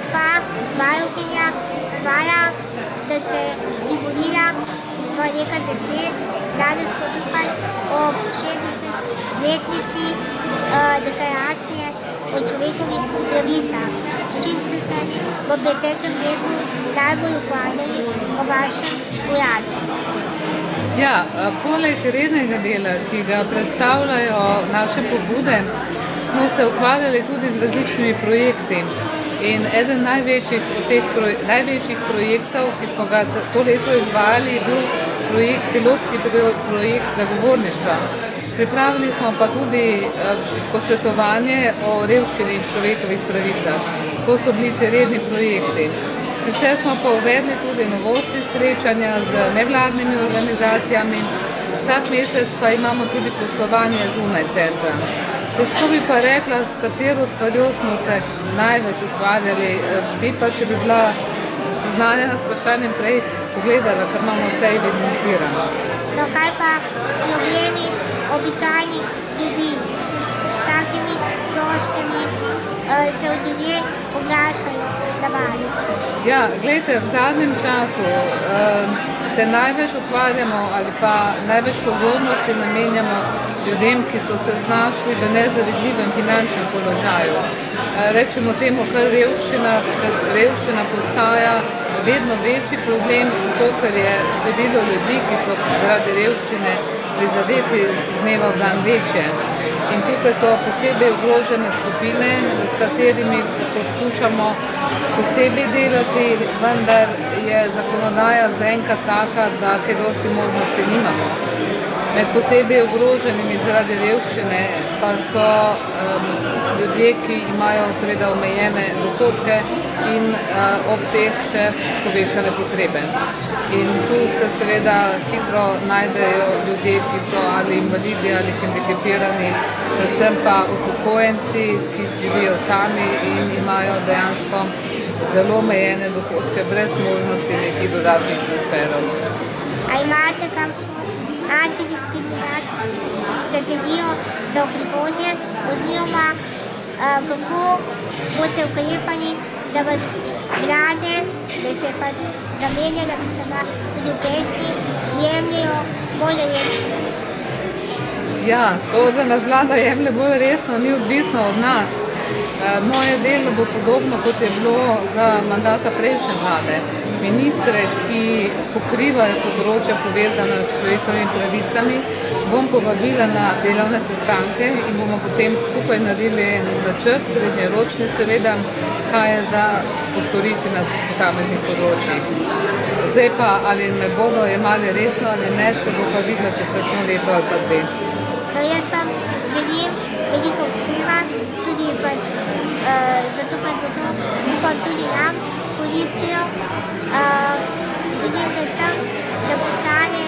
Gospa varuhinja, hvala, da ste privolila v nekaj besed. Danes smo tukaj ob 60-letnici deklaracije o človekovih pravicah, s čim ste se v preteklem letu najbolj ukvarjali v vašem uradu. Ja, poleg rednega dela, ki ga predstavljajo naše pobude, smo se ukvarjali tudi z različnimi projekti. In eden največjih projektov, ki smo ga to leto izvajali, je bil pilotski projekt zagovorništva. Pripravili smo pa tudi posvetovanje o revščini in človekovih pravicah. To so bili ti redni projekti. Sicer smo pa uvedli tudi novosti srečanja z nevladnimi organizacijami. Vsak mesec pa imamo tudi poslovanje zunaj centra. Težko bi pa rekla, s katero stvarjo smo se največ ukvarjali, bi pa, če bi bila seznanjena s vprašanjem prej pogledala, ker imamo vse evidentirano. No, kaj pa problemi običajnih ljudi, s kakimi prošnjami se ljudje oglašajo na vas? Ja, gledajte, v zadnjem času se največ ukvarjamo ali pa največ pozornosti namenjamo ljudem, ki so se znašli v nezavidljivem finančnem položaju. Rečemo temu, kar revščina postaja vedno večji problem, zato ker je število ljudi, ki so zaradi revščine prizadeti z dneva v dan večje. In tukaj so posebej ogrožene skupine, s katerimi poskušamo posebej delati, vendar je zakonodaja zaenkrat taka, da kaj dosti možnosti nimamo. Med posebej ogroženimi zaradi revščine pa so ljudje, ki imajo seveda omejene dohodke in ob teh še povečane potrebe. In tu se seveda hitro najdejo ljudje, ki so ali invalidi ali hendikepirani, predvsem pa upokojenci, ki živijo sami in imajo dejansko zelo omejene dohodke brez možnosti nekih dodatnih transferov. A imate kakšno antidiskriminacijsko strategijo za prihodnje oziroma kako boste ukrepali, da vas mlade, da se pač zamenjala, bi se tudi v pesmi, jemljajo bolj resno? Ja, to, da nas vlada jemlje bolj resno, ni odvisno od nas. Moje delo bo podobno, kot je bilo za mandata prejšnje vlade. Ministre, ki pokrivajo področja povezana s človekovimi pravicami, bom povabila na delovne sestanke in bomo potem skupaj naredili načrt, srednjeročni seveda, kaj je za postoriti na posameznih področjih. Zdaj pa, ali me bodo jemali resno ali ne, se bo pa videlo čez kakšno leto ali pa dve. No, jaz vam želim veliko uspeha, tudi pač zato, ker bo to upam tudi nam koristilo. Želim predvsem, da postane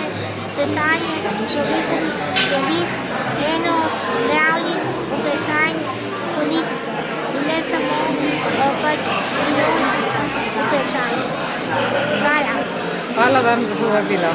vprašanje človekovih pravic eno glavnih vprašanj politike in ne samo pač priložnostnih vprašanj. Hvala. Hvala vam za povabilo.